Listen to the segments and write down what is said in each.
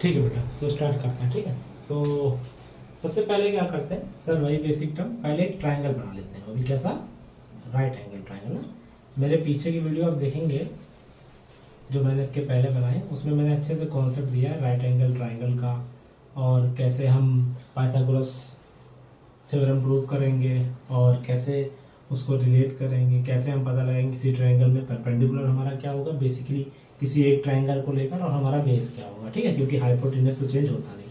ठीक है बेटा, तो स्टार्ट करते हैं। ठीक है, तो सबसे पहले क्या करते हैं सर, वही बेसिक टर्म, पहले एक ट्रायंगल बना लेते हैं। वो भी कैसा? राइट एंगल ट्रायंगल ना। मेरे पीछे की वीडियो आप देखेंगे जो मैंने इसके पहले बनाए, उसमें मैंने अच्छे से कॉन्सेप्ट दिया है राइट एंगल ट्रायंगल का, और कैसे हम पाइथागोरस थ्योरम प्रूव करेंगे और कैसे उसको रिलेट करेंगे, कैसे हम पता लगाएंगे किसी ट्रायंगल में परपेंडिकुलर हमारा क्या होगा, बेसिकली किसी एक ट्रायंगल को लेकर, और हमारा बेस क्या होगा। ठीक है, क्योंकि हाइपोटेन्यूज तो चेंज होता नहीं,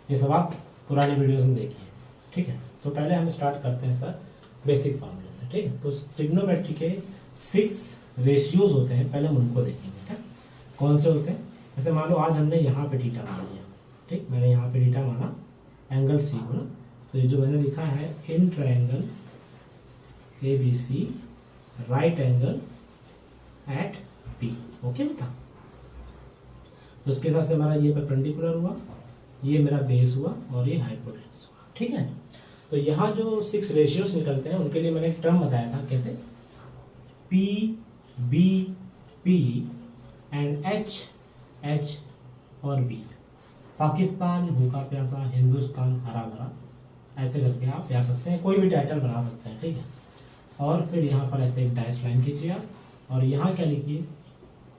ये सब आप पुरानी वीडियोस में देखिए। ठीक है, तो पहले हम स्टार्ट करते हैं सर बेसिक फॉर्मूले से। ठीक है, तो ट्रिग्नोमेट्री के 6 रेशियोज होते हैं, पहले हम उनको देखेंगे। ठीक, कौन से होते हैं? जैसे मान लो आज हमने यहाँ पे थीटा मान लिया। ठीक, मैंने यहाँ पे थीटा माना, एंगल सी हो ना, तो ये जो मैंने लिखा है in triangle ABC right angle at P। Okay बेटा, तो उसके हिसाब से हमारा ये परपेंडिकुलर हुआ, ये मेरा बेस हुआ और ये हाइपोटेन्यूज हुआ। ठीक है, तो यहाँ जो 6 रेशियोज निकलते हैं उनके लिए मैंने एक टर्म बताया था, कैसे PBP एंड HH और B। पाकिस्तान भूखा प्यासा, हिंदुस्तान हरा भरा, ऐसे करके आप जा सकते हैं, कोई भी टाइटल बना सकते हैं। ठीक है, और फिर यहाँ पर ऐसे एक डैश लाइन खींचिए आप, और यहाँ क्या लिखिए,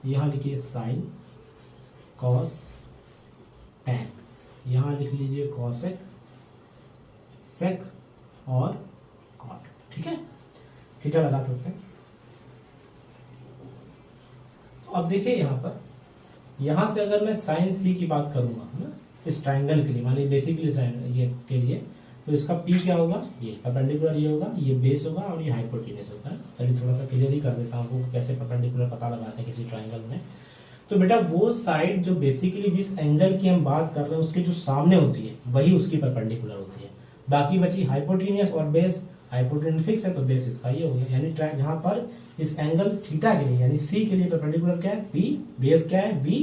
यहाँ लिखिए साइन कॉस टैन, यहाँ लिख लीजिए कॉसेक सेक और कॉट। ठीक है, थीटा लगा सकते हैं। तो अब देखिए यहाँ पर, यहाँ से अगर मैं साइन सी की बात करूँगा ना इस ट्राइंगल के लिए, मान लीजिए बेसिकली साइन ये के लिए, तो इसका P क्या होगा, ये परपेंडिकुलर ये होगा, ये बेस होगा और ये हाइपोटेन्यूज होगा। चलिए थोड़ा सा क्लियर ही कर देता हूँ आपको कैसे परपेंडिकुलर पता लगाते हैं किसी ट्राइंगल में। तो बेटा वो साइड जो बेसिकली जिस एंगल की हम बात कर रहे हैं उसके जो सामने होती है वही उसकी परपेंडिकुलर होती है, बाकी बची हाइपोटेन्यूज और बेस। हाइपोटेन्यूज फिक्स है तो बेस इसका ये हो गया, यानी यहाँ पर इस एंगल थीटा के लिए यानी C के लिए परपेंडिकुलर क्या है, P, बेस क्या है B,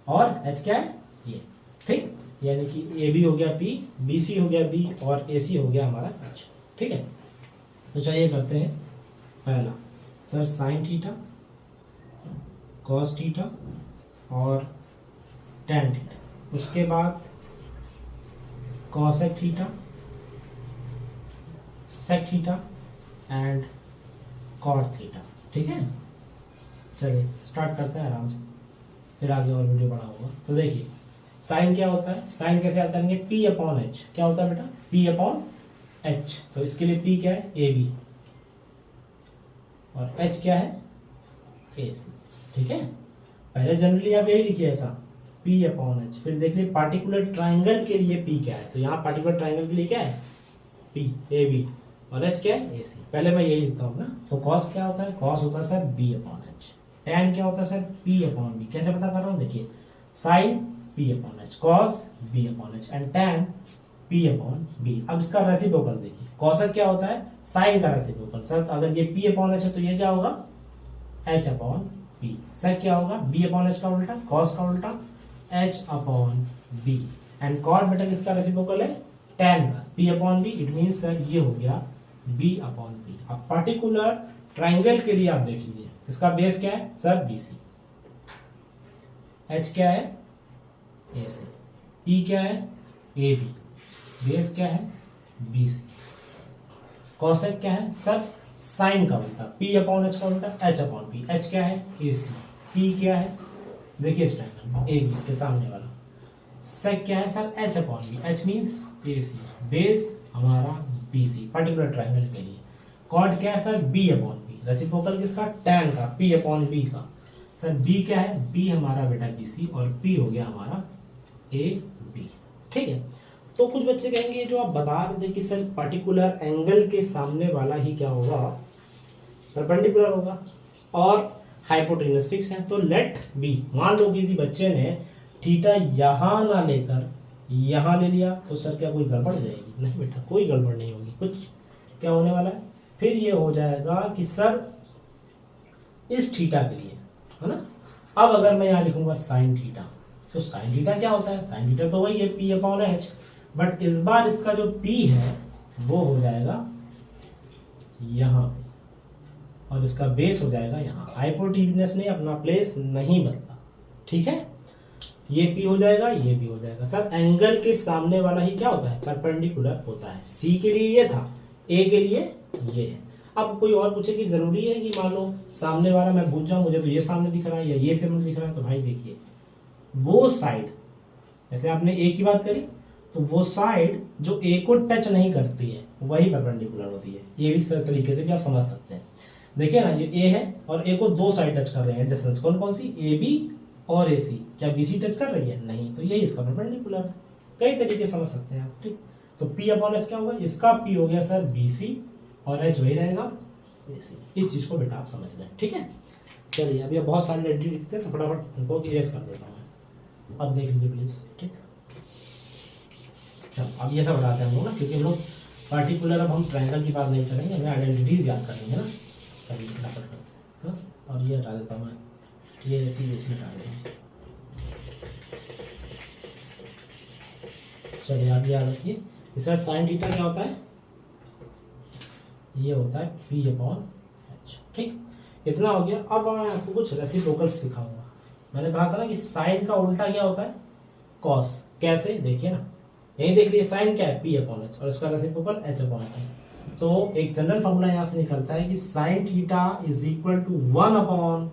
और H क्या है ये। ठीक, यानी कि AB हो गया P, BC हो गया B और AC हो गया हमारा H। ठीक है, तो चलिए करते हैं पहला sir sine theta, cos theta और टैन थीटा, उसके बाद cosec theta, sec theta and cot theta. ठीक है, चलिए स्टार्ट करते हैं आराम से, फिर आगे और वीडियो बड़ा होगा। तो देखिए साइन क्या होता है, साइन कैसे याद करेंगे, P अपॉन H। क्या होता है बेटा, P अपॉन H, तो इसके लिए P क्या है AB और H क्या है AC। ठीक है, पहले जनरली आप यही लिखिए ऐसा P अपॉन H, फिर देख लीजिए पार्टिकुलर ट्राइंगल के लिए P क्या है, तो यहाँ पार्टिकुलर ट्राइंगल के लिए क्या है P AB और H क्या है AC। पहले मैं यही लिखता हूँ ना, तो कॉस क्या होता है, कॉस होता है sir B upon H। Tan क्या होता है सर P अपॉन B। कैसे पता कर रहा हूँ, देखिए sine P upon H, cos B upon H and tan P upon B। अब इसका रेसिप्रोकल देखिए, कॉसेक क्या होता है, साइन का रेसिप्रोकल। सर अगर ये P अपॉन H है तो ये क्या होगा H अपॉन B। सेक क्या होगा, B अपॉन H का उल्टा, कॉस का उल्टा H upon B and cot बेटा किसका रेसिप्रोकल है, टैन का P upon B। It means sir ये हो गया B अपॉन B। अब पार्टिकुलर ट्राइंगल के लिए आप देख लीजिए, इसका बेस क्या है सर BC, H क्या है AC, P क्या है AB, बेस क्या है BC, कॉसेक क्या है सर साइन का उल्टा, P अपॉन H का उल्टा H अपॉन B। H क्या है AC, P क्या है देखिए इस ट्राइंगल AB इसके सामने वाला, सेक क्या है sir H upon B, H means AC, base हमारा BC पर्टिकुलर ट्राइंगल के लिए। कॉट क्या है sir B upon B, reciprocal किसका, टैन का P अपॉन B का। सर B क्या है, B हमारा बेटा BC और P हो गया हमारा AB। ठीक है, तो कुछ बच्चे कहेंगे जो आप बता रहे थे कि सर पर्टिकुलर एंगल के सामने वाला ही क्या होगा परपेंडिकुलर होगा और हाइपोटेन्यूज फिक्स है, तो लेट बी। मान लो किसी बच्चे ने थीटा यहाँ ना लेकर यहाँ ले लिया, तो सर क्या कोई गड़बड़ जाएगी, नहीं बेटा कोई गड़बड़ नहीं होगी। कुछ क्या होने वाला है, फिर ये हो जाएगा कि सर इस थीटा के लिए है ना, अब अगर मैं यहाँ लिखूंगा साइन थीटा, तो साइन थीटा क्या होता है, साइन थीटा तो वही है P अपॉन H, बट इस बार इसका जो P है वो हो जाएगा यहाँ और इसका बेस हो जाएगा यहाँ। हाइपोटेन्यूज ने अपना प्लेस नहीं बदला। ठीक है, ये P हो जाएगा, ये भी हो जाएगा। सर एंगल के सामने वाला ही क्या होता है, परपेंडिकुलर होता है। C के लिए ये था, A के लिए ये है। अब कोई और पूछे कि जरूरी है कि मान लो सामने वाला मैं भूल जाऊं, मुझे तो ये सामने दिख रहा है या ये सामने दिख रहा है, तो भाई देखिए वो साइड, जैसे आपने A की बात करी तो वो साइड जो A को टच नहीं करती है वही परपेंडिकुलर होती है। ये भी इस तरीके से भी आप समझ सकते हैं। देखिए ना, ये A है और A को दो साइड टच कर रहे हैं डिस्टेंस, कौन कौन सी, AB और AC। क्या BC टच कर रही है, नहीं, तो यही इसका परपेंडिकुलर है। कई तरीके समझ सकते हैं आप, ठीक। तो P अपॉन H क्या होगा, इसका P हो गया सर BC और H वही रहेगा AC। इस चीज को बेटा आप समझ लें, ठीक है। चलिए अभी बहुत सारे आइडेंटिटी लिखते हैं तो फटाफट इनको इरेज कर देता हूँ मैं। अब देख लीजिए प्लीज, ठीक। चलो अब ये सब हटाते हैं हम लोग ना, क्योंकि हम लोग पार्टिकुलर अब हम ट्रायंगल की बात नहीं करेंगे, हमें आइडेंटिटीज याद करेंगे ना। चलिए फटाफट करते हैं और ये हटा देता हूँ मैं, ये ऐसी वैसी हटा देता हूँ। चलिए आप याद रखिए, सर साइन थीटा क्या होता है, ये होता है P अपॉन H, ठीक। इतना हो गया। अब मैं आपको कुछ रेसिप्रोकल्स सिखाऊंगा। मैंने कहा था ना कि साइन का उल्टा क्या होता है, कॉस। कैसे, देखिए ना, यही देख लिए, साइन क्या है P अपॉन H और इसका रेसिप्रोकल H अपॉन H। तो एक जनरल फॉर्मूला यहां से निकलता है कि sine theta is equal to 1 upon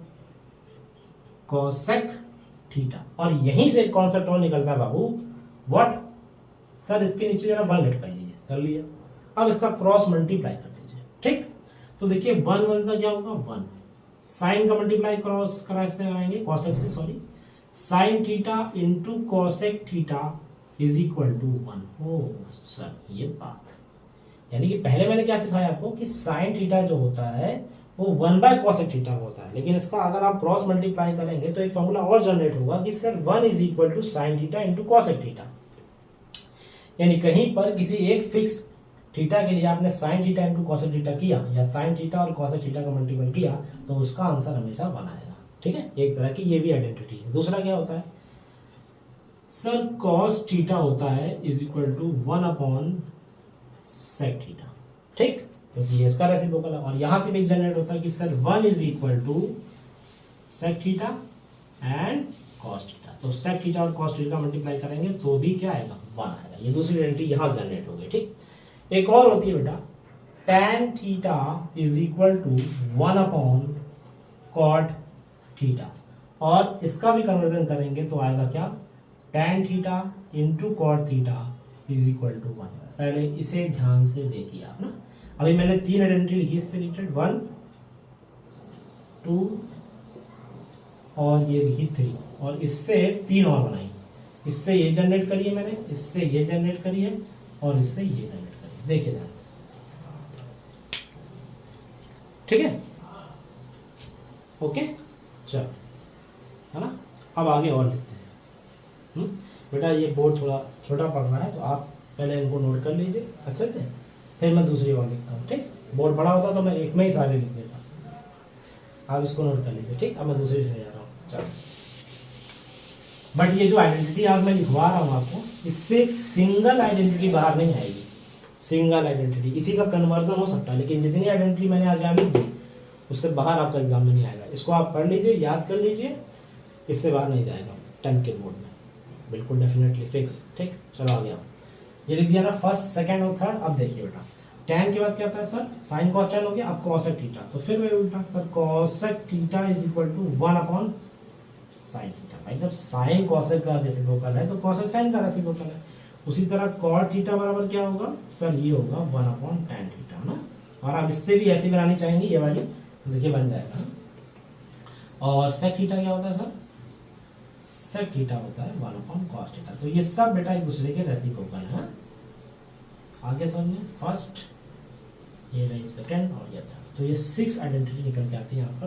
cosec theta. और यहीं से एक कॉन्सेप्ट और निकलता है बाबू, व्हाट, सर इसके नीचे जरा 1 लेट कर लीजिए, कर लिया। अब इसका क्रॉस मल्टीप्लाई कर दीजिए, ठीक। तो देखिए 1 1 से क्या होगा 1, साइन का मल्टीप्लाई क्रॉस कराएंगे कॉसेक से, sorry, sine theta into cosec theta is equal to 1। ओ सर ये बात, यानी कि पहले मैंने क्या सिखाया आपको कि साइन थीटा जो होता है वो 1 बाय कॉसेक थीटा होता है, लेकिन इसका अगर आप क्रॉस मल्टीप्लाई करेंगे तो एक फॉर्मूला और जनरेट होगा कि sir 1 is equal to sine theta into cosec theta. यानी कहीं पर किसी एक फिक्स थीटा के लिए आपने sign theta into cosec theta किया या साइन थीटा और कॉसेक थीटा का मल्टीपल किया तो उसका आंसर हमेशा 1 आएगा, ठीक है। एक तरह की ये भी आइडेंटिटी है। दूसरा क्या होता है, सर कॉस थीटा होता है is equal to 1 upon sec theta, ठीक, क्योंकि ये इसका रेसिप्रोकल है। और यहां से भी जनरेट होता है कि sir 1 is equal to sec theta and cos theta. तो सेक थीटा और कॉस थीटा मल्टीप्लाई करेंगे तो भी क्या आएगा, 1 आएगा। ये दूसरी आइडेंटिटी यहां जनरेट हो गई, ठीक। एक और होती है बेटा, tan theta is equal to 1 upon cot theta, और इसका भी कन्वर्जन करेंगे तो आएगा क्या, tan theta into cot theta is equal to 1। पहले इसे ध्यान से देखिए आप ना। अभी मैंने 3 आइडेंटिटी लिखी इससे रिलेटेड, 1 2 और ये लिखी 3, और इससे 3 और बनाई। इससे ये जनरेट करिए मैंने, इससे ये जनरेट करिए और इससे ये जनरेट करिए, देखिए ध्यान से, ठीक है, ओके। चलो, है ना। अब आगे और लिखते हैं। बेटा ये बोर्ड थोड़ा छोटा पड़ रहा है तो आप पहले इनको नोट कर लीजिए अच्छे से, फिर मैं दूसरी बार लिखता हूँ, ठीक। बोर्ड बड़ा होता तो मैं एक में ही सारे लिख देता। आप इसको नोट कर लीजिए, ठीक। अब मैं दूसरी से जा रहा हूँ, चलो। बट ये जो आइडेंटिटी आज मैं लिखवा रहा हूँ आपको, इससे एक सिंगल आइडेंटिटी बाहर नहीं आएगी। सिंगल आइडेंटिटी, इसी का कन्वर्जन हो सकता है, लेकिन जितनी आइडेंटिटी मैंने आज यहाँ लिख दी उससे बाहर आपका एग्जाम में नहीं आएगा। इसको आप पढ़ लीजिए, याद कर लीजिए, इससे बाहर नहीं जाएगा 10th के बोर्ड में, बिल्कुल डेफिनेटली फिक्स, ठीक। चलो आ गया, ये लिख दिया ना फर्स्ट सेकंड और थर्ड। अब देखिए बेटा, tan के बाद क्या आता है सर, साइन कॉस tan हो गया, अब कॉसेक थीटा, तो फिर वही उल्टा sir, cosec theta is equal to 1 upon sine theta. भाई जब साइन कॉसेक का रेसिप्रोकल है तो कॉसेक साइन का रेसिप्रोकल है। उसी तरह कॉट थीटा बराबर क्या होगा सर, ये होगा 1 अपॉन tan थीटा ना। और आप इससे भी ऐसी बनानी चाहेंगे ये वाली, तो देखिए बन जाएगा। और सेक थीटा क्या होता है सर, सेक थीटा होता है 1 अपॉन कॉस थीटा। तो ये सब बेटा एक दूसरे के रेसिप्रोकल है। आगे समझिए, फर्स्ट ये रही सेकंड और ये थर्ड, तो ये 6 आइडेंटिटी निकल के आती है यहाँ पर।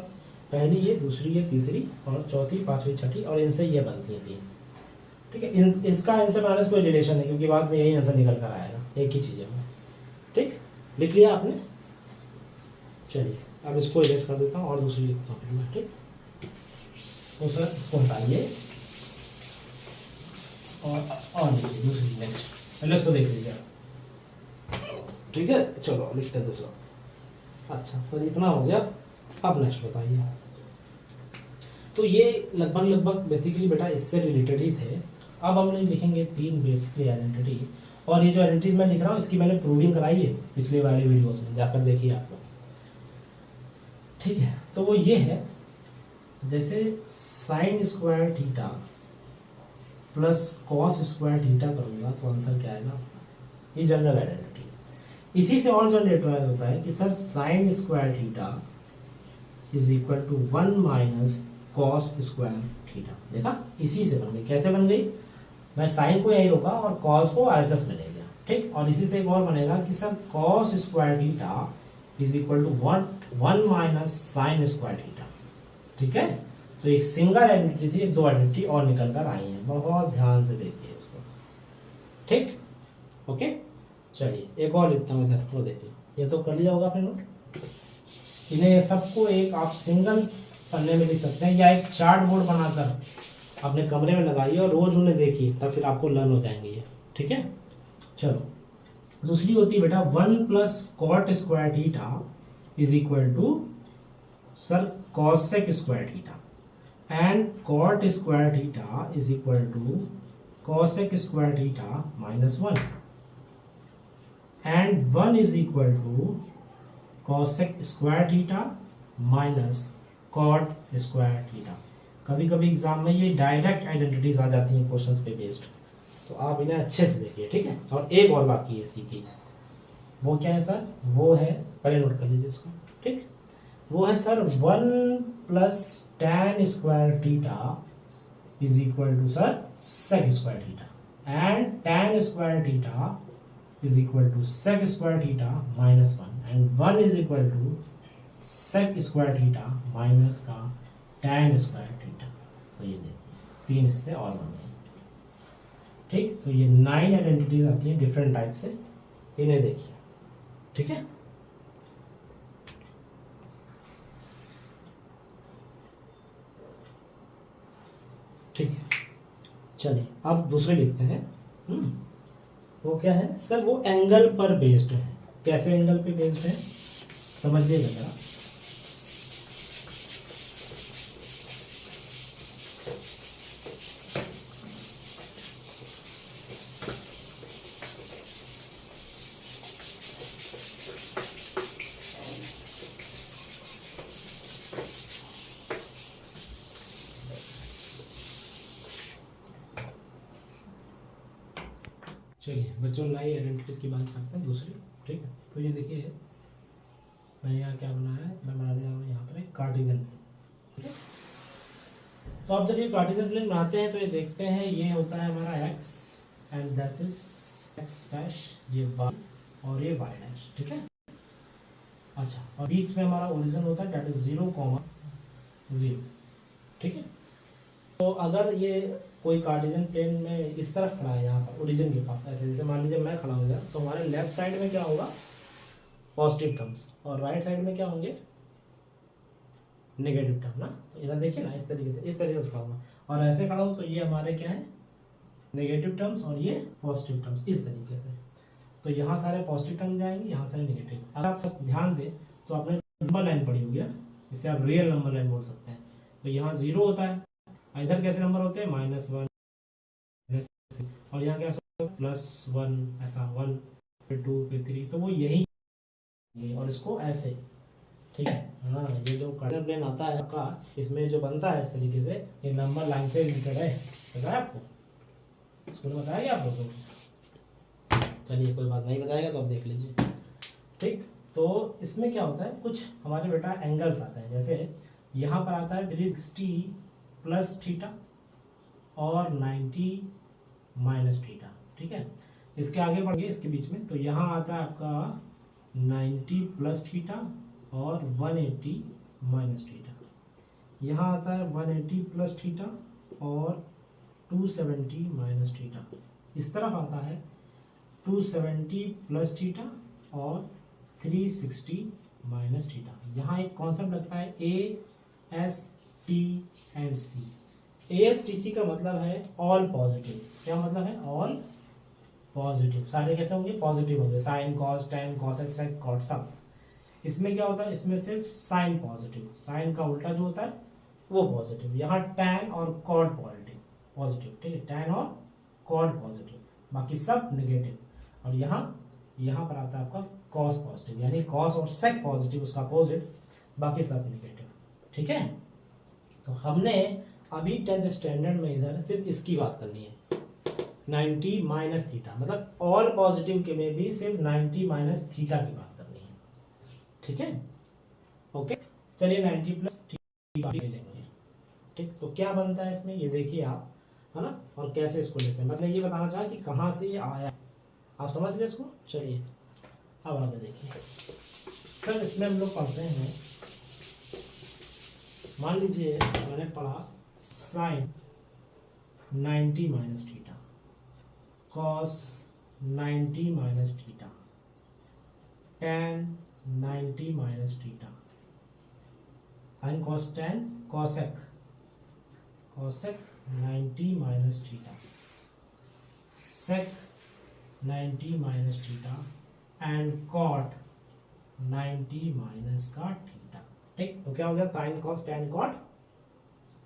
पहली ये, दूसरी ये, तीसरी और चौथी, पांचवी, छठी, और इनसे ये बनती थी, ठीक है। इसका आंसर बनाने से कोई रिलेशन नहीं, क्योंकि बाद में यही आंसर निकल कर आएगा, एक ही चीज है, ठीक। लिख लिया आपने, चलिए अब इसको इरेज कर देता हूँ और दूसरी लिखता हूँ मैं, ठीक। तो सर इसको हटाइए और लिखिए दूसरी, नेक्स्ट पहले इसको देख लीजिए, ठीक है। चलो लिखते हैं दूसरा। अच्छा सर इतना हो गया, अब नेक्स्ट बताइए। तो ये लगभग बेसिकली बेटा इससे रिलेटेड ही थे। अब हम लोग लिखेंगे 3 बेसिकली आइडेंटिटी, और ये जो आइडेंटिटीज मैं लिख रहा हूँ इसकी मैंने प्रूविंग कराई है पिछले वाले वीडियोस में, जाकर देखिए आप लोग, ठीक है। तो वो ये है, जैसे sign square theta plus cos square theta करूंगा तो आंसर क्या आएगा, ये जनरल आइडेंटिटी। इसी से और जनरेट होता है कि sir sine square theta is equal to 1 minus cos square theta. देखा, इसी से बन गई। कैसे बन गई, मैं साइन को यही रोका और कॉस को RHS में ले गया, ठीक। और इसी से एक और बनेगा कि sir cos square theta is equal to 1 minus sine square theta, ठीक है। तो एक सिंगल आइडेंटिटी से 2 आइडेंटिटी और निकल कर आई है, बहुत ध्यान से देखिए इसको, ठीक, ओके। चलिए एक और लिखता हूँ इधर, वो देखिए, ये तो कर लिया होगा आपने नोट। इन्हें सबको एक आप सिंगल पन्ने में लिख सकते हैं, या एक चार्ट बोर्ड बनाकर अपने कमरे में लगाइए और रोज उन्हें देखिए, तब फिर आपको लर्न हो जाएंगे ये, ठीक है। चलो दूसरी होती है बेटा 1 plus cot square theta is equal to sir cosec square theta, and cot square theta is equal to cosec square theta minus 1, and 1 is equal to cosec square theta minus cot square theta. कभी कभी exam में ये direct identities आ जाती हैं questions पे based, तो आप इन्हें अच्छे से देखिए, ठीक है। और एक और बाकी है सीखी, वो क्या है सर, वो है, पहले नोट कर लीजिए इसको, ठीक। वो है sir 1 plus tan square theta is equal to sir sec square theta, and tan square theta is equal to sec square theta minus 1, and 1 is equal to sec square theta minus का tan square theta. तो ये देखिए 3 इससे और बन गए, ठीक। तो ये 9 आइडेंटिटीज आती हैं डिफरेंट टाइप से, इन्हें देखिए, ठीक है। ठीक है, चलिए अब दूसरे लिखते हैं। वो क्या है सर, वो एंगल पर बेस्ड है। कैसे एंगल पे बेस्ड है समझिएगा जरा। चलिए बच्चों, नई आइडेंटिटीज की बात करते हैं दूसरी, ठीक है। तो ये देखिए मैंने यहाँ क्या बनाया है, मैं बनाने जा रहा हूँ यहाँ पर एक कार्टेशियन प्लेन, ठीक है। तो आप जब ये कार्टेशियन प्लेन बनाते हैं तो ये देखते हैं, ये होता है हमारा x and that is x dash, ये y और ये y डैश, ठीक है। अच्छा, और बीच में हमारा ओरिजिन होता है दैट इज 0,0, ठीक है। तो अगर ये कोई कार्टेशियन प्लेन में इस तरफ खड़ा है, यहाँ पर ओरिजिन के पास ऐसे, जैसे मान लीजिए मैं खड़ा हूँ इधर, तो हमारे लेफ्ट साइड में क्या होगा, पॉजिटिव टर्म्स, और राइट साइड में क्या होंगे, नेगेटिव टर्म ना। तो इधर देखिए ना, इस तरीके से खड़ा हुआ, और ऐसे खड़ा हूँ तो ये हमारे क्या है, नेगेटिव टर्म्स, और ये पॉजिटिव टर्म्स, इस तरीके से। तो यहाँ सारे पॉजिटिव टर्म जाएंगे, यहाँ सारे नेगेटिव। अगर आप ध्यान दें तो आपने नंबर लाइन पढ़ी होगी, इसे आप रियल नंबर लाइन बोल सकते हैं। तो यहाँ 0 होता है, इधर कैसे नंबर होते हैं, -1, और यहाँ क्या +1, ऐसा 1 फिर 2 फिर 3, तो वो यही, और इसको ऐसे, ठीक है। हाँ, ये जो कार्टेशियन प्लेन आता है आपका, इसमें जो बनता है इस तरीके से, ये नंबर लाइन से रिलेटेड है, बताया आपको, स्कूल में बताया आप लोगों को। चलिए कोई बात नहीं बताएगा तो आप देख लीजिए, ठीक। तो इसमें क्या होता है, कुछ हमारे बेटा एंगल्स आते हैं, जैसे यहाँ पर आता है 360 प्लस थीटा और 90 माइनस थीटा, ठीक है। इसके आगे बढ़ गए इसके बीच में, तो यहाँ आता है आपका 90 प्लस थीटा और 180 माइनस थीटा। यहाँ आता है 180 प्लस थीटा और 270 माइनस थीटा। इस तरफ आता है 270 प्लस थीटा और 360 माइनस थीटा। यहाँ एक कॉन्सेप्ट लगता है AST एंड C। ASTC का मतलब है ऑल पॉजिटिव। क्या मतलब है, ऑल पॉजिटिव। सारे कैसे होंगे, पॉजिटिव होंगे, sine cos tan cosec sec cot सब। इसमें क्या होता है, इसमें सिर्फ साइन पॉजिटिव, साइन का उल्टा जो होता है वो पॉजिटिव, यहाँ tan और cot पॉजिटिव, ठीक है, tan और cot पॉजिटिव, बाकी सब नेगेटिव। और यहाँ पर आता है आपका cos पॉजिटिव, यानी cos और sec पॉजिटिव, उसका अपोजिट, बाकी सब नेगेटिव, ठीक है। तो हमने अभी 10th स्टैंडर्ड में इधर सिर्फ इसकी बात करनी है, 90 माइनस थीटा, मतलब ऑल पॉजिटिव के में भी सिर्फ 90 माइनस थीटा की बात करनी है, ठीक है। ओके, चलिए 90 प्लस थीटा ले लेंगे, ठीक। तो क्या बनता है इसमें, ये देखिए आप, है ना, और कैसे इसको लेते हैं, बस मैं ये बताना चाहा कि कहाँ से ये आया, आप समझ गए इसको। चलिए अब आगे देखिए सर, इसमें हम लोग पढ़ते हैं, मान लीजिए मैंने पढ़ा sine 90 minus theta, cos 90 minus theta, tan 90 minus theta, sine cos tan, cosec 90 minus theta, sec 90 minus theta, and cot 90 minus का थीटा, ठीक। तो क्या हो गया, sine cos tan cot,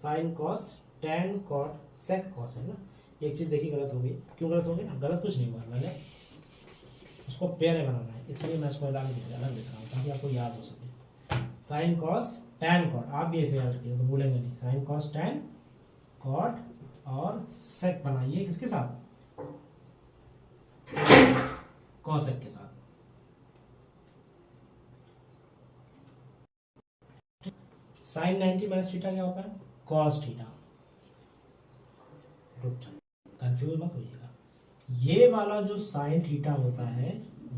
sine cos tan cot sec cos, है ना। एक चीज देखिए गलत हो गई, क्यों गलत हो गई ना, गलत कुछ नहीं हुआ, मैंने उसको पेयर में बनाना है, इसलिए मैं इसको अलग लिख रहा हूँ ताकि आपको याद हो सके। साइन कॉस tan कॉट, आप भी ऐसे याद रखिए तो भूलेंगे नहीं, साइन कॉस tan कॉट और सेक बनाइए किसके साथ, कॉसेक के साथ, साइन 90 माइनस थीटा क्या होता है, कॉस थीटा, कंफ्यूज मत होइएगा, ये वाला जो साइन थीटा होता है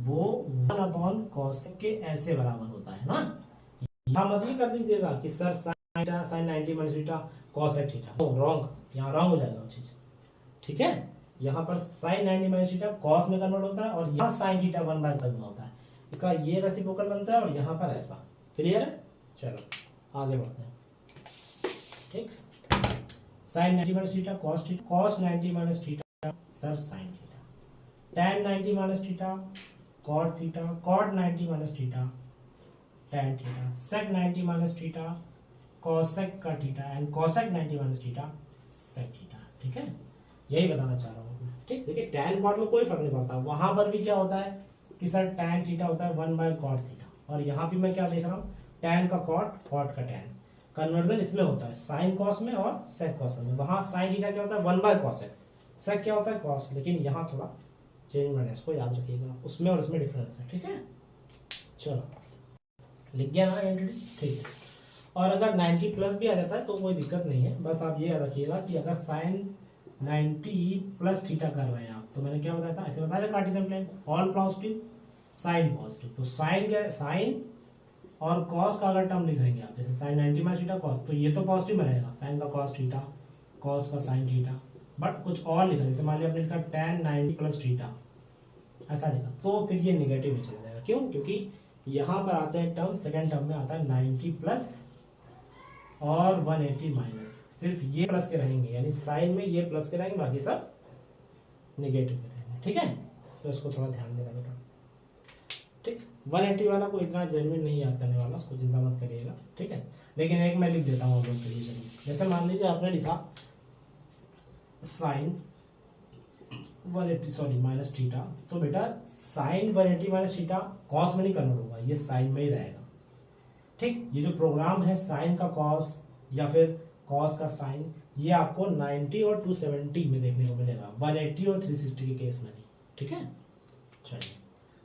वो 1 अपॉन कॉसेक के ऐसे बराबर होता है ना। यहाँ मत ही कर दीजिएगा कि sir sine 90 minus theta cosec theta, wrong, यहाँ रॉन्ग हो जाएगा वो चीज, ठीक है। यहाँ पर साइन 90 माइनस थीटा कॉस में कन्वर्ट होता है, और यहाँ साइन थीटा 1/2 में होता है, इसका ये रेसिप्रोकल बनता है, और यहाँ पर ऐसा, क्लियर है। चलो आगे बढ़ते हैं, ठीक। Sine 90 minus theta cos theta, cos 90 minus theta sir sine theta, tan 90 minus theta cot theta, cot 90 minus theta tan theta, sec 90 minus theta cosec का theta, and cosec 90 minus theta sec theta, ठीक है। यही बताना चाह रहा हूँ, ठीक। देखिए tan कॉट में कोई फर्क नहीं पड़ता, वहां पर भी क्या होता है कि सर tan थीटा होता है 1/cot थीटा, और यहाँ भी मैं क्या देख रहा हूँ, tan का cot, cot का tan, कन्वर्जन इसमें होता है साइन कॉस में और सेक कॉस में। वहां साइन थीटा क्या होता है 1/cosec, सेक क्या होता है कॉस, लेकिन यहाँ थोड़ा चेंज मैंने इसको याद रखिएगा, उसमें और इसमें डिफरेंस है, ठीक है। चलो लिख गया ना एंटिटी, ठीक है। और अगर 90 प्लस भी आ जाता है तो कोई दिक्कत नहीं है, बस आप ये याद रखिएगा कि अगर साइन 90 प्लस थीटा कर रहे हैं आप, तो मैंने क्या बताया था, ऐसे बताया था Cartesian plane, all positive sine positive, तो साइन क्या, साइन और कॉस का अगर टर्म लिख देंगे आप, जैसे साइन 90 माइनस थीटा कॉस, तो ये तो पॉजिटिव में रहेगा, साइन का कॉस थीटा, कॉस का साइन थीटा, बट कुछ और लिखा, जैसे मान लिया आपने लिखा tan 90 प्लस थीटा, ऐसा लिखा, तो फिर ये निगेटिव में चला जाएगा, क्यों, क्योंकि यहाँ पर आते हैं टर्म, सेकेंड टर्म में आता है 90 प्लस और 180 माइनस, सिर्फ ये प्लस के रहेंगे, यानी साइन में ये प्लस के रहेंगे, बाकी सब निगेटिव के रहेंगे, ठीक है। तो इसको थोड़ा ध्यान देना बेटा, ठीक। 180 वाला को इतना जेन्युइन नहीं याद करने वाला, उसको चिंता मत करिएगा, ठीक है। लेकिन एक मैं लिख देता हूँ लोगों के लिए, चलिए, जैसे मान लीजिए आपने लिखा साइन 180 सॉरी माइनस थीटा, तो बेटा साइन 180 माइनस थीटा कॉस में नहीं कन्वर्ट होगा, ये साइन में ही रहेगा, ठीक। ये जो प्रोग्राम है साइन का कॉस या फिर कॉस का साइन, ये आपको 90 और 270 में देखने को मिलेगा, 180 और 360 के केस में नहीं, ठीक है। चलिए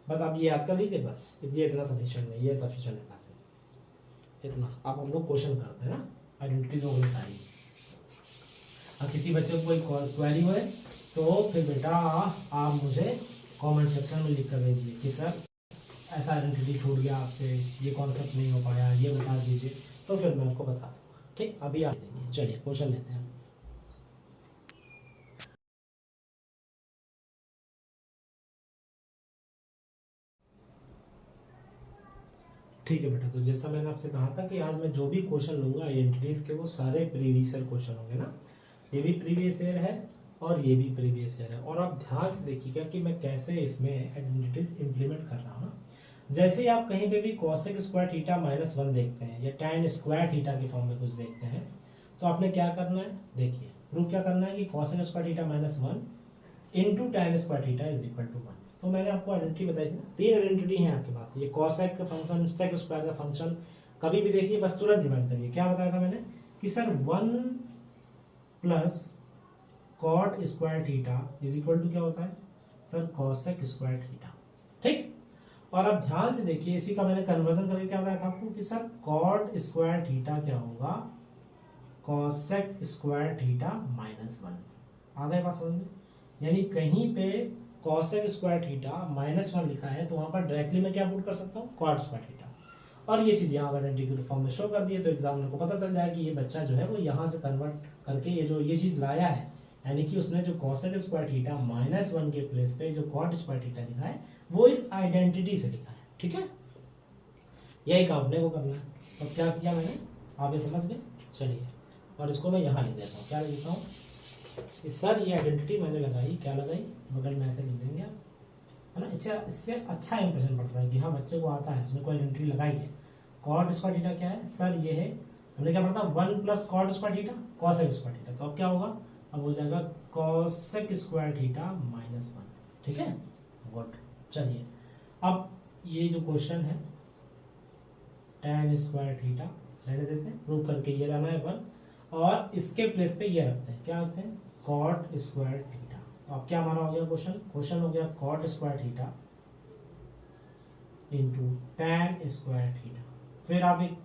बस आप ये याद कर लीजिए, बस ये इतना सफिशिएंट नहीं, ये सफिशिएंट है काफी, इतना। अब हम लोग क्वेश्चन करते हैं ना, आइडेंटिटीज हो गई सारी। अब किसी बच्चे को कोई क्वेरी हो तो फिर बेटा आप मुझे कमेंट सेक्शन में लिख कर भेजिए कि सर ऐसा आइडेंटिटी छूट गया आपसे, ये कॉन्सेप्ट नहीं हो पाया, ये बता दीजिए, तो फिर मैं आपको बता दूँगा, ठीक। अभी आप देंगे, चलिए क्वेश्चन लेते हैं। ठीक है बेटा, तो जैसा मैंने आपसे कहा था कि आज मैं जो भी क्वेश्चन लूंगा आइडेंटिटीज के, वो सारे प्रीवियस ईयर क्वेश्चन होंगे ना, ये भी प्रीवियस ईयर है और ये भी प्रीवियस ईयर है। और आप ध्यान से देखिएगा कि मैं कैसे इसमें आइडेंटिटीज इंप्लीमेंट कर रहा हूँ ना। जैसे ही आप कहीं पे भी कॉसेक स्क्वायर थीटा -1 देखते हैं या tan स्क्वायर थीटा के फॉर्म में कुछ देखते हैं, तो आपने क्या करना है, देखिए प्रूफ क्या करना है कि cosec square theta minus 1 into tan square theta is equal to 1। तो मैंने आपको आइडेंटिटी बताई थी ना, 3 आइडेंटिटी है आपके पास। ये कॉसेक का फंक्शन, सेक स्क्वायर का फंक्शन कभी भी देखिए बस तुरंत डिवाइड करिए। क्या बताया था मैंने कि sir 1 plus cot square theta is equal to क्या होता है सर कॉसेक स्क्वायर थीटा। ठीक, और अब ध्यान से देखिए, इसी का मैंने कन्वर्जन करके क्या बताया था आपको कि सर कॉट स्क्वायर थीटा क्या होगा कॉसेक स्क्वायर थीटा माइनस 1। आ गए बात समझ में? यानी कहीं पे कॉसेक स्क्वायर थीटा माइनस 1 लिखा है तो वहां पर डायरेक्टली मैं क्या पुट कर सकता हूँ कॉट स्क्वायर थीटा, और ये चीज यहाँ आइडेंटिटी के फॉर्म में शो कर दी है। तो एग्जामिनर को पता चल जाए कि ये बच्चा जो है वो यहाँ से कन्वर्ट करके ये चीज लाया है, यानी कि उसने जो कॉसेक स्क्वायर थीटा माइनस 1 के प्लेस पे जो कॉट स्क्वायर थीटा लिखा है वो इस आइडेंटिटी से लिखा है। ठीक है, यही काम अपने को करना है। तो क्या किया मैंने, आप ये समझ गए? चलिए, और इसको मैं यहाँ लिख देता हूँ। क्या लिखता हूँ कि सर ये आइडेंटिटी मैंने लगाई, क्या लगाई, बगल में ऐसे लिख देंगे आप, है ना। इससे अच्छा इंप्रेशन पड़ता है कि हाँ बच्चे को आता है, उसने कोई आइडेंटिटी लगाई है। कॉट स्क्वायर थीटा क्या है सर, ये है, हमने क्या पढ़ा था 1 plus cot square theta cosec square theta. तो अब क्या होगा, अब हो जाएगा कॉसेक स्क्वायर थीटा माइनस 1। ठीक है, गुड। चलिए, अब ये जो क्वेश्चन है tan स्क्वायर थीटा रहने देते हैं, प्रूव करके ये रहना है 1, और इसके प्लेस पे ये रखते हैं, क्या रखते हैं कॉट स्क्वायर थीटा। तो अब क्या हमारा हो गया क्वेश्चन हो गया cot square theta into tan square theta. फिर आप एक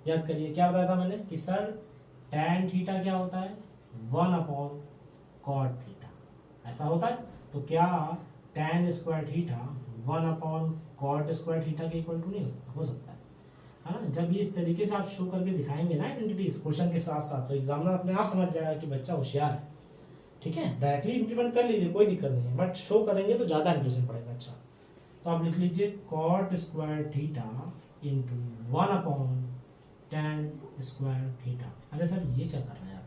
याद करिए, क्या बताया था मैंने कि सर tan थीटा क्या होता है 1 अपॉन कॉट थीटा, ऐसा होता है। तो क्या tan square theta 1 upon cot square theta के इक्वल टू नहीं हो सकता है ना। जब ये इस तरीके से आप शो करके दिखाएंगे ना आइडेंटिटी क्वेश्चन के साथ साथ, तो एग्जामिनर अपने आप समझ जाएगा कि बच्चा होशियार है। ठीक है, डायरेक्टली इंप्लीमेंट कर लीजिए, कोई दिक्कत नहीं है, बट शो करेंगे तो ज्यादा इंप्रेशन पड़ेगा। अच्छा, तो आप लिख लीजिए cot square theta into 1 upon tan square theta. अरे सर ये क्या कर रहे हैं आप,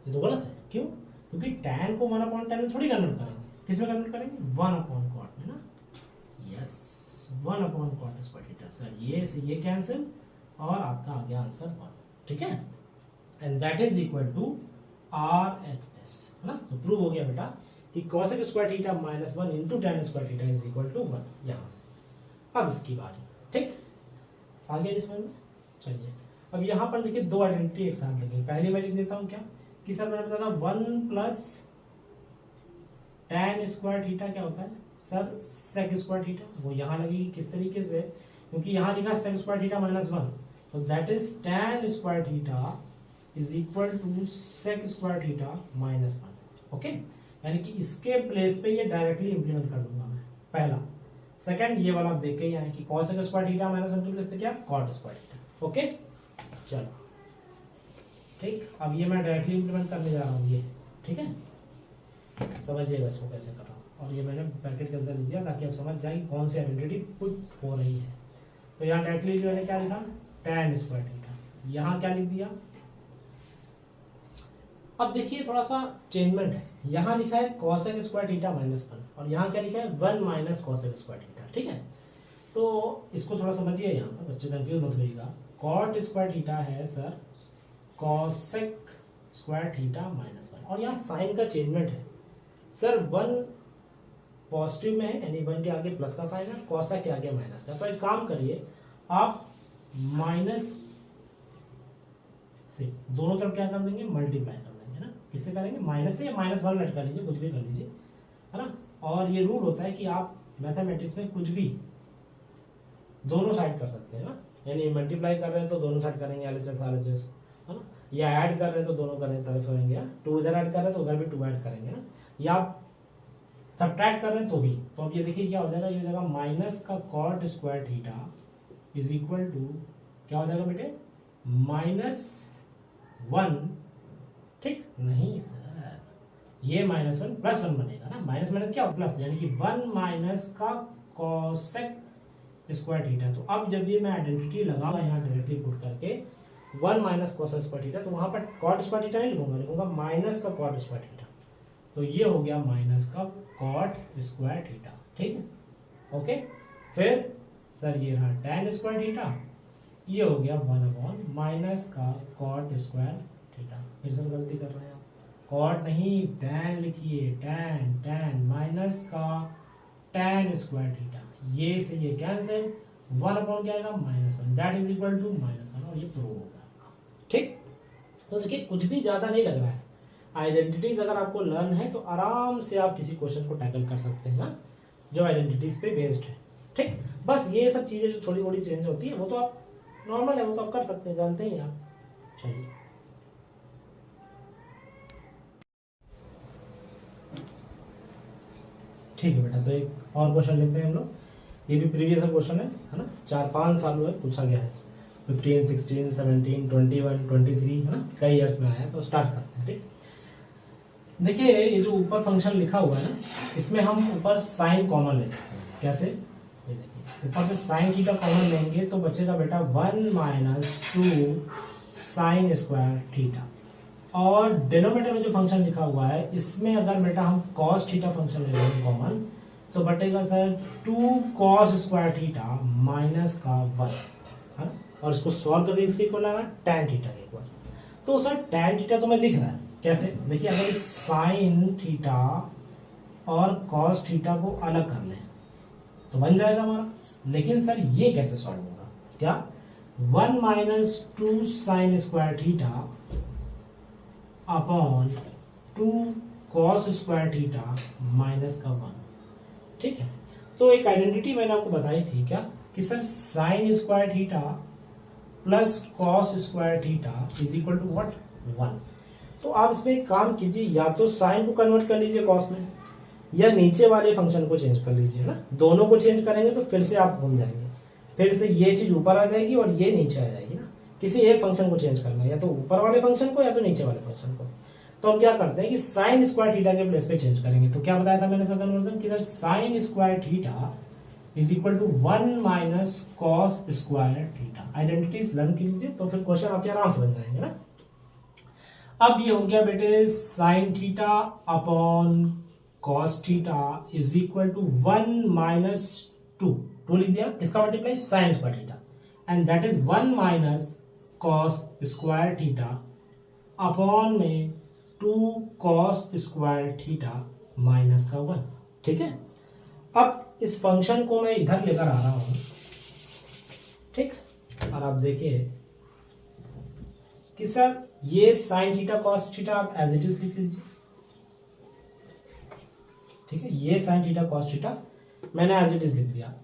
ये तो गलत है। क्यों? क्योंकि tan को 1 अपॉन tan में थोड़ी कन्वर्ट करेंगे, किस में कन्वर्ट करेंगे 1 अपॉन कॉट में ना। Yes, 1 upon cot square theta. Sir ये से ये कैंसिल और आपका आ गया आंसर 1। ठीक है, and that is equal to RHS, है ना। तो प्रूव हो गया बेटा कि cosec square theta minus 1 into tan square theta is equal to 1 यहाँ से। अब इसकी बारी, ठीक, आ गया इसमें में। चलिए, अब यहाँ पर देखिए दो आइडेंटिटी एक साथ लिखेंगे। पहले मैं लिख देता हूँ क्या कि सर मैंने बताया 1 प्लस tan स्क्वायर थीटा क्या होता है सर सेक स्क्वायर थीटा, वो यहाँ लगेगी किस तरीके से, क्योंकि यहाँ लिखा सेक स्क्वायर थीटा माइनस 1, तो that is tan square theta is equal to sec square theta minus 1। Okay, यानी कि इसके प्लेस पे ये डायरेक्टली इंप्लीमेंट कर दूंगा मैं, पहला। सेकंड ये वाला आप देख यानी कि कॉसेक स्क्वायर थीटा माइनस 1 के प्लेस पे क्या कॉट स्क्वायर थीटा। ओके, चलो ठीक, अब ये मैं डायरेक्टली इंप्लीमेंट करने जा रहा हूँ ये। ठीक है, समझिएगा इसको कैसे कर रहा हूँ, और ये मैंने ब्रैकेट के अंदर लिख दिया ताकि आप समझ जाए कि कौन सी आइडेंटिटी पुट हो रही है। तो यहाँ डायरेक्टली मैंने क्या लिखा tan स्क्वायर थीटा, यहाँ क्या लिख दिया। अब देखिए थोड़ा सा चेंजमेंट है, यहाँ लिखा है कॉसेक स्क्वायर थीटा माइनस 1 और यहाँ क्या लिखा है 1 माइनस कॉसेक स्क्वायर थीटा। ठीक है, तो इसको थोड़ा समझिए, यहाँ पर बच्चे कंफ्यूज मत होइएगा। कॉट स्क्वायर थीटा है sir cosec square theta minus 1, और यहाँ साइन का चेंजमेंट है सर 1 पॉजिटिव में है, यानी 1 के आगे प्लस का साइन है, कॉसेक के आगे माइनस का। तो एक काम करिए आप माइनस से दोनों तरफ क्या कर देंगे मल्टीप्लाई कर देंगे ना। किससे करेंगे, माइनस से या -1 लटका लीजिए, कुछ भी कर लीजिए, है ना। और ये रूल होता है कि आप मैथमेटिक्स में कुछ भी दोनों साइड कर सकते हैं ना, यानी मल्टीप्लाई कर रहे हैं तो दोनों साइड करेंगे LHS RHS, है ना, या ऐड कर रहे हैं तो दोनों करें तरफ करेंगे, 2 इधर ऐड कर रहे हैं तो उधर भी 2 ऐड करेंगे ना, या आप सब्ट्रैक्ट कर रहे हैं तो भी। तो अब ये देखिए क्या हो जाएगा, ये हो जाएगा माइनस का cot square theta is equal to क्या हो जाएगा बेटे -1, ठीक नहीं सर, ये -1 +1 बनेगा ना, माइनस माइनस क्या प्लस, यानी कि 1 माइनस का कॉसेक स्क्वायर थीटा। तो अब जब ये मैं आइडेंटिटी लगाऊंगा यहाँ डायरेक्टली पुट करके 1 माइनस कॉसेक स्क्वायर थीटा, तो वहां पर कॉट स्क्वायर थीटा नहीं लिखूंगा, लिखूंगा माइनस का कॉट स्क्वायर थीटा। तो ये हो गया माइनस का कॉट स्क्वायर थीटा। ठीक है, ओके। फिर सर ये रहा tan स्क्वायर थीटा ये हो गया 1 माइनस का कॉट स्क्वायर थीटा। फिर से गलती कर रहे हैं आप, कॉट नहीं टैन लिखिए, टैन टैन माइनस का टैन स्क्वायर थीटा, ये से ये कैंसिल, 1 क्या आएगा -1, दैट इज इक्वल टू -1, और ये प्रूव होगा। ठीक, तो देखिए कुछ भी ज़्यादा नहीं लग रहा है। आइडेंटिटीज अगर आपको लर्न है तो आराम से आप किसी क्वेश्चन को टैकल कर सकते हैं ना, जो आइडेंटिटीज पे बेस्ड है। ठीक, बस ये सब चीज़ें जो थोड़ी थोड़ी चेंज होती है वो तो आप नॉर्मल है, वो तो आप कर सकते हैं, जानते ही आप। चलिए ठीक है बेटा, तो एक और क्वेश्चन लेते हैं हम लोग। ये भी प्रीवियस क्वेश्चन है ना, 4-5 साल हुए पूछा गया है, 15, 16, 17, 21, 23 है ना, कई ईयर्स में आया है। तो स्टार्ट करते हैं। ठीक, देखिए ये जो ऊपर फंक्शन लिखा हुआ है ना, इसमें हम ऊपर साइन कॉमन ले सकते हैं। कैसे? ये देखिए, ऊपर से साइन थीटा कॉमन लेंगे तो बचेगा बेटा 1 - 2 साइन स्क्वायर थीटा, और डिनोमिनेटर में जो फंक्शन लिखा हुआ है इसमें अगर बेटा हम कॉस थीटा फंक्शन ले लेंगे कॉमन, तो बटेगा sir 2 cos square theta minus का 1 है ना, और इसको सॉल्व करके इसके इक्वल आना टैन थीटा के इक्वल। तो सर टैन थीटा तो मैं दिख रहा है, कैसे? देखिए अगर साइन थीटा और कॉस थीटा को अलग कर लें तो बन जाएगा हमारा, लेकिन सर ये कैसे सॉल्व होगा? क्या? 1 - 2 sign square theta upon 2 cos square theta minus का 1। ठीक है, तो एक आइडेंटिटी मैंने आपको बताई थी क्या, कि sir sine square theta plus cos square theta is equal to what? 1। तो आप इसमें एक काम कीजिए, या तो साइन को कन्वर्ट कर लीजिए कॉस में, या नीचे वाले फंक्शन को चेंज कर लीजिए ना। दोनों को चेंज करेंगे तो फिर से आप घूम जाएंगे, फिर से ये चीज ऊपर आ जाएगी और ये नीचे आ जाएगी ना। किसी एक फंक्शन को चेंज करना है, या तो ऊपर वाले फंक्शन को या तो नीचे वाले फंक्शन को। तो हम क्या करते हैं कि साइन स्क्वायर थीटा के प्लेस पे चेंज करेंगे। तो क्या बताया था मैंने सर कन्वर्जन, कि sir sine square theta is equal to 1 - cos square theta. Identities learn कर लीजिए तो फिर क्वेश्चन आपके आराम से बन जाएंगे ना। अब ये हो गया बेटे sine theta upon cos theta is equal to 1 - 2 लिख दिया, किसका multiply? Sine square theta, and that is 1 - cos square theta upon में 2 कॉस स्क्वायर थीटा माइनस का 1। ठीक है, अब इस फंक्शन को मैं इधर लेकर आ रहा हूं। ठीक, और आप देखिए कि सर ये साइन थीटा कॉस थीटा आप एज इट इज लिख लीजिए। ठीक है, ये साइन थीटा कॉस थीटा मैंने एज इट इज लिख दिया,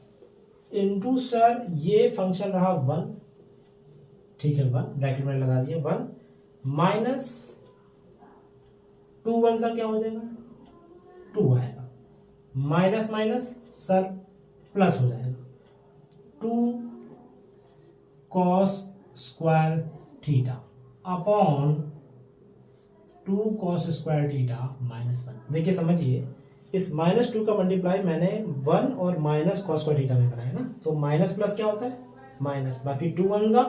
इनटू सर ये फंक्शन रहा 1। ठीक है, 1 ब्रैकेट में लगा दिया, 1 माइनस 2 1 सा क्या हो जाएगा? 2 आएगा, माइनस माइनस सर प्लस हो जाएगा, 2 cos square theta upon 2 cos square theta minus 1। देखिए समझिए, इस -2 का मल्टीप्लाई मैंने 1 और माइनस कॉस स्क्वायर थीटा में कराया ना, तो माइनस प्लस क्या होता है? माइनस, बाकी 2 1 सा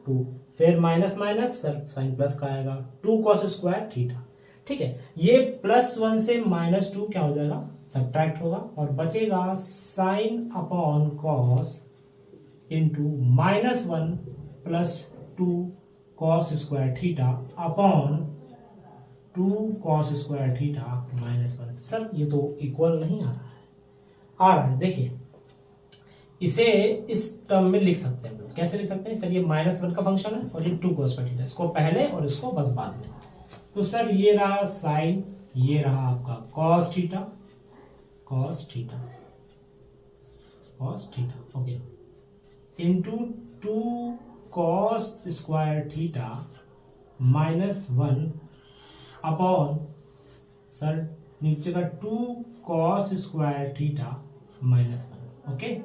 2, फिर minus minus sir sine plus का आएगा, 2 कॉस स्क्वायर थीटा। ठीक है, ये +1 से -2 क्या हो जाएगा? सब्ट्रैक्ट होगा, और बचेगा sine upon cos into -1 + 2 cos square theta upon 2 cos square theta -1। Sir ये तो इक्वल नहीं आ रहा है, आ रहा है, देखिए इसे इस टर्म में लिख सकते हैं हम लोग। कैसे लिख सकते हैं सर? ये -1 का फंक्शन है और ये 2 कॉस स्क्वायर थीटा, इसको पहले और इसको बस बाद में। तो सर ये रहा साइन, ये रहा आपका cos theta, cos theta, cos theta, okay, into 2 cos square theta -1 upon sir नीचे का 2 कॉस स्क्वायर थीटा -1। ओके,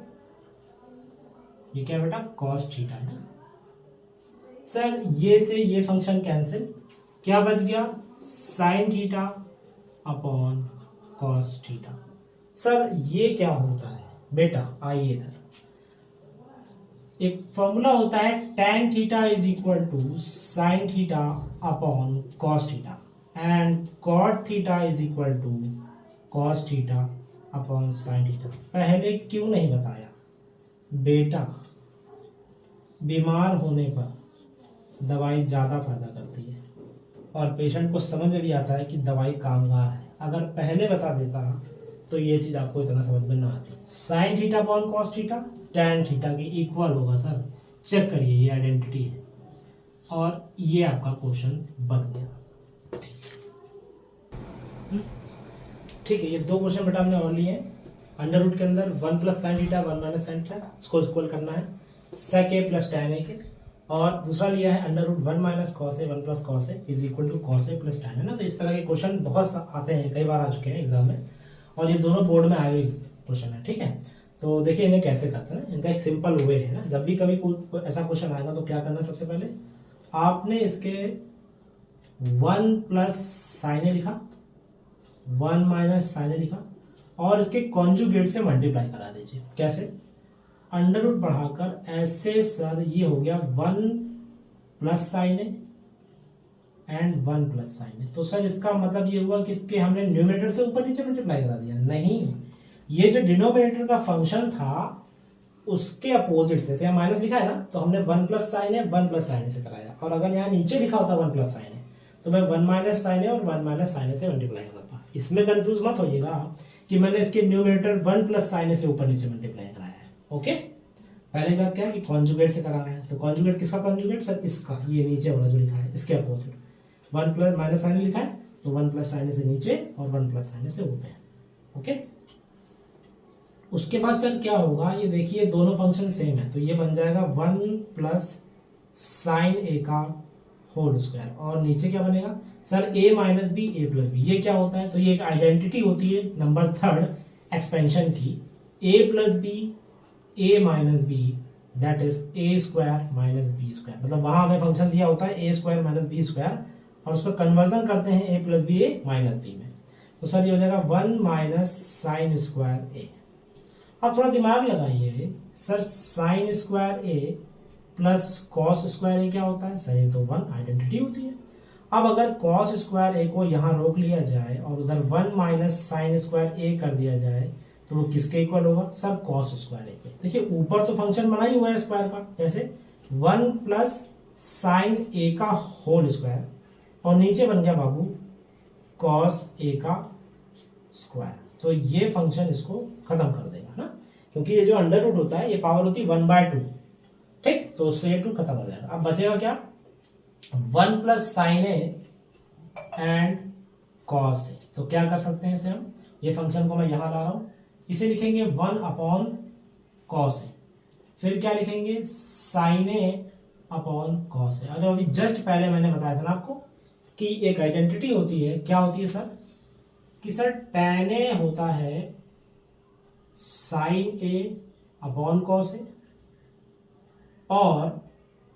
ये क्या बेटा? कॉस थीटा है ना। सर ये से ये फंक्शन कैंसिल, क्या बच गया? Sign theta upon cos theta. Sir ये क्या होता है बेटा? आइए इधर, एक फॉर्मूला होता है tan theta is equal to sine theta upon cos theta, and cot theta is equal to cos theta upon sine theta. पहले क्यों नहीं बताया बेटा? बीमार होने पर दवाई ज़्यादा फायदा करती है और पेशेंट को समझ में भी आता है कि दवाई कामगार है। अगर पहले बता देता तो ये चीज़ आपको इतना समझ में ना आती। Sign theta upon cos theta tan theta के इक्वल होगा सर। चेक करिए, ये आइडेंटिटी है और ये आपका क्वेश्चन बन गया। ठीक है, ये दो क्वेश्चन बेटा हमने और लिए हैं। अंडर रूट के अंदर 1 plus sine theta 1 minus sine theta, इसको इक्वल करना है sec A plus tan A के। और दूसरा लिया है under root 1 minus cos A 1 plus cos A is equal to cos A plus tan, है ना। तो इस तरह के क्वेश्चन बहुत आते हैं, कई बार आ चुके हैं एग्जाम में, और ये दोनों बोर्ड में आए हुए क्वेश्चन है। ठीक है, तो देखिए इन्हें कैसे करते हैं। इनका एक सिंपल वे है ना, जब भी कभी कोई ऐसा क्वेश्चन आएगा तो क्या करना है, सबसे पहले आपने इसके 1 प्लस साइन ए लिखा, 1 माइनस साइन ए लिखा और इसके कॉन्जुगेट से मल्टीप्लाई करा दीजिए। कैसे? अंडर रूट बढ़ाकर ऐसे सर ये हो गया 1 plus sine A and 1 plus sine A. तो सर इसका मतलब ये हुआ कि इसके हमने न्यूमरेटर से ऊपर नीचे मल्टीप्लाई करा दिया? नहीं, ये जो डिनोमिनेटर का फंक्शन था उसके अपोजिट से माइनस लिखा है ना, तो हमने 1 प्लस साइन ए 1 प्लस साइन ए से कराया। और अगर यहाँ नीचे लिखा होता 1 प्लस साइन ए तो मैं 1 माइनस साइन ए और 1 माइनस साइन ए से मल्टीप्लाई करता। इसमें कंफ्यूज मत होइएगा कि मैंने इसके न्यूमरेटर 1 प्लस साइन ए से ऊपर नीचे मल्टीप्लाई कराया है। ओके, पहले बात क्या है कि कॉन्जुगेट से कराना है। तो कॉन्जुगेट किसका कॉन्जुगेट सर? इसका, ये नीचे वाला जो लिखा है इसके अपोजिट। 1 प्लस माइनस साइन लिखा है तो 1 प्लस साइन से नीचे और 1 प्लस साइन से ऊपर। ओके, उसके बाद सर क्या होगा, ये देखिए दोनों फंक्शन सेम है तो ये बन जाएगा 1 प्लस साइन ए का होल स्क्वायर। और नीचे क्या बनेगा sir? a minus B A plus B. ये क्या होता है? तो ये एक आइडेंटिटी होती है नंबर 3 एक्सपेंशन की, a plus B A minus B that is A square minus B square. मतलब वहां हमें फंक्शन दिया होता है A square minus B square और उसको कन्वर्जन करते हैं A plus B A minus B में। तो सर ये हो जाएगा 1 माइनस साइन स्क्वायर ए। अब थोड़ा दिमाग लगाइए सर, साइन स्क्वायर ए प्लस कॉस स्क्वायर ए क्या होता है सर? ये तो 1 आइडेंटिटी होती है। अब अगर कॉस स्क्वायर ए को यहाँ रोक लिया जाए और उधर 1 माइनस साइन स्क्वायर ए कर दिया जाए तो वो किसके इक्वल होगा सर? कॉस स्क्वायर ए के। देखिए ऊपर तो फंक्शन बना ही हुआ है स्क्वायर का, कैसे? 1 प्लस साइन ए का होल स्क्वायर और नीचे बन गया बाबू कॉस ए का स्क्वायर। तो ये फंक्शन इसको खत्म कर देगा ना, क्योंकि ये जो अंडर रूट होता है ये पावर होती है 1/2। ठीक, तो उससे ये 2 खत्म हो जाएगा। अब बचेगा क्या? 1 plus sine A and cos A. तो क्या कर सकते हैं इसे हम, ये फंक्शन को मैं यहां ला रहा हूं, इसे लिखेंगे 1 अपॉन कॉस ए, फिर क्या लिखेंगे? साइन ए अपॉन कॉस ए। अरे अभी जस्ट पहले मैंने बताया था ना आपको कि एक आइडेंटिटी होती है, क्या होती है सर? कि सर tan ए होता है साइन ए अपॉन कॉस ए और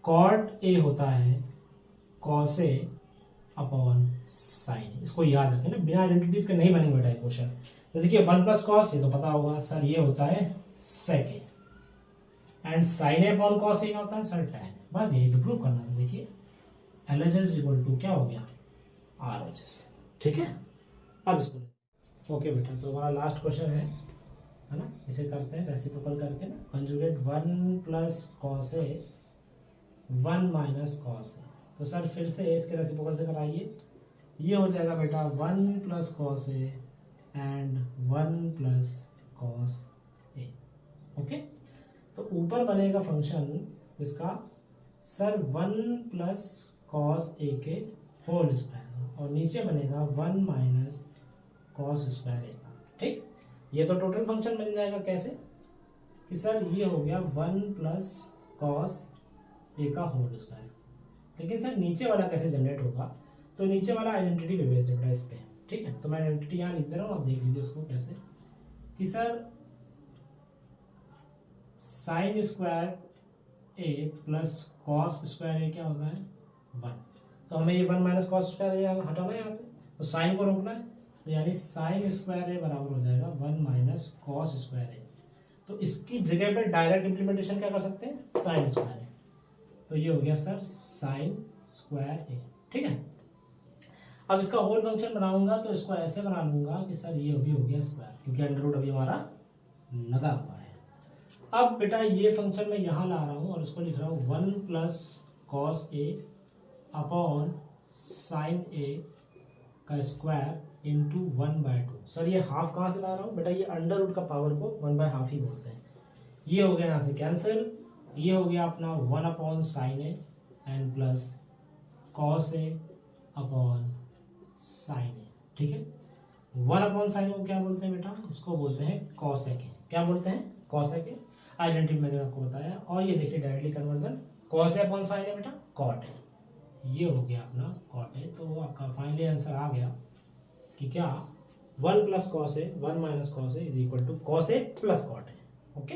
कॉट ए होता है कॉस ए अपॉन साइन। इसको याद रखें ना, बिना आइडेंटिटीज के नहीं बनेंगे बेटा क्वेश्चन। तो देखिए 1 प्लस कॉस ये तो पता होगा सर, ये होता है sec A and sine A upon cos A क्या होता है सर? tan। बस यही तो प्रूव करना है। देखिए LHS इक्वल टू क्या हो गया? RHS। ठीक है, अब इसको ओके बेटा, तो हमारा लास्ट क्वेश्चन है ना, इसे करते हैं रेसिप्रोकल करके ना। Conjugate 1 plus cos A 1 minus cos A. तो सर फिर से इसके रेसिप्रोकल से कराइए, ये हो जाएगा बेटा 1 plus cos A and 1 plus cos A. Okay, तो ऊपर बनेगा फंक्शन इसका सर 1 प्लस कॉस ए के होल स्क्वायर और नीचे बनेगा 1 माइनस कॉस स्क्वायर ए का। ठीक, ये तो टोटल फंक्शन बन जाएगा। कैसे? कि सर ये हो गया 1 प्लस कॉस ए का होल स्क्वायर। लेकिन सर नीचे वाला कैसे जनरेट होगा? तो नीचे वाला आइडेंटिटी पे बेस्ड है इस पे। ठीक है, तो मैं आइडेंटिटी यहाँ लिख दे रहा हूँ, आप देख लीजिए उसको कैसे। कि सर साइन स्क्वायर ए प्लस कॉस स्क्वायर ए क्या होता है? 1। तो हमें ये 1 माइनस कॉस स्क्वायर ए हटाना है यहाँ पे, तो साइन को रोकना है, तो यानी साइन स्क्वायर ए बराबर हो जाएगा 1 माइनस कॉस स्क्वायर ए। तो इसकी जगह पे डायरेक्ट इंप्लीमेंटेशन क्या कर सकते हैं? साइन स्क्वायर ए। तो ये हो गया सर साइन स्क्वायर ए। ठीक है, अब इसका होल फंक्शन बनाऊंगा तो इसको ऐसे बना लूंगा कि सर ये भी हो गया स्क्वायर, क्योंकि अंडर रूट अभी हमारा लगा हुआ है। अब बेटा ये फंक्शन मैं यहाँ ला रहा हूँ और इसको लिख रहा हूँ 1 plus cos A upon sine ए का स्क्वायर इंटू 1/2। सर ये हाफ कहाँ से ला रहा हूँ बेटा, ये अंडर रूट का पावर को 1/2 ही बोलते हैं। ये हो गया यहाँ से कैंसिल, ये हो गया अपना 1 upon sine A and plus cos A upon sine A. ठीक है, 1 अपॉन साइन को क्या बोलते हैं बेटा, इसको बोलते हैं कॉसेक है। क्या बोलते हैं, कॉसेक है। आइडेंटिटी मैंने आपको बताया। और ये देखिए directly conversion, cos A upon sign है बेटा कॉट है, ये हो गया अपना कॉट है। तो आपका फाइनली आंसर आ गया कि क्या 1 plus cos A 1 minus cos A is equal to cos A plus cot है। ओके।